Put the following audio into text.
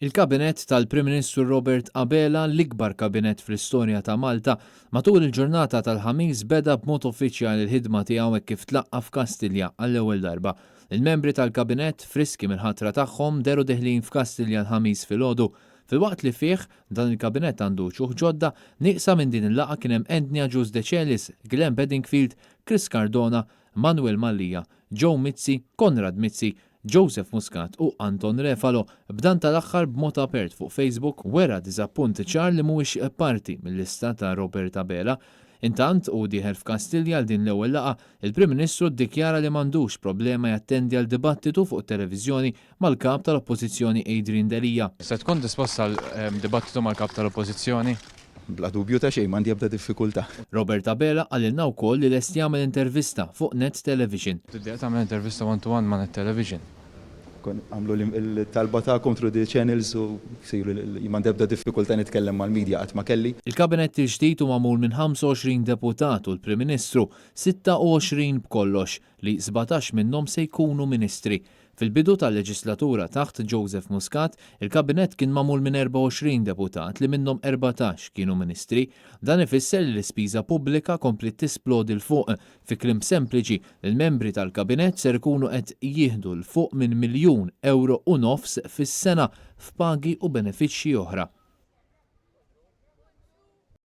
Il-kabinet tal-Prim Ministru Robert Abela, l-ikbar kabinet fl-istorja ta' Malta, matul il-ġurnata tal-ħamis beda b'mod uffiċjali l-ħidma tiegħu hekk kif tlaqqa f'Kastilja għall-ewwel darba. Il-membri tal-kabinet friski mill-ħatra tagħhom deru deħlin f'Kastilja l-ħamis filgħodu. Fil-waqt li fih dan il-kabinet għandu ċuħ ġodda, nieqsa minn din il-laqa kien hemm Endnia Ġus De Celis, Glenn Bedingfield, Chris Cardona, Manuel Mallija, Joe Mizzi, Konrad Mizzi, Joseph Muscat u Anton Refalo b'dan tal-aħħar b'mod apert fuq Facebook wera diżappunt ċar li mhuwiex parti mill-lista ta' Robert Abela. Intant u dieħel f'Kastilja għal din l-ewwel laqa, il-Prim Ministru ddikjara li m'għandux problema jattendi għal dibattitu fuq televiżjoni mal-kap tal-Oppożizzjoni Adrian Delija. Se tkun disposta għal dibattitu mal-kap tal-Oppożizzjoni? Bla dubju ta' xejn m'għandi ebda diffikultà. Robert Abela għalilna wkoll li lest jagħmel intervista fuq Net Television. Tiddeq tagħmel intervista one-to-one ma' Net Television. Għamlu l-talba ta'kom through the channels u siru m'għandi ebda diffikultà nitkellem mal-medja qatt ma kelli. Il-kabinet il-ġdid huwa magħmul minn 25 deputat u l-Prim Ministru 26 b'kollox li 17 minnhom se jkunu ministri. Fil-bidu tal-leġislatura taħt Joseph Muscat, il-kabinet kien magħmul minn 24 deputat li minnhom 14 kienu ministri. Dan ifisser li l-ispiża pubblika komplet tisplodi l fuq. Fi kliem sempliċi, il-membri tal-kabinet ser ikunu qed jieħdu l fuq minn €1.5 miljun fis-sena f'pagi u benefiċċji oħra.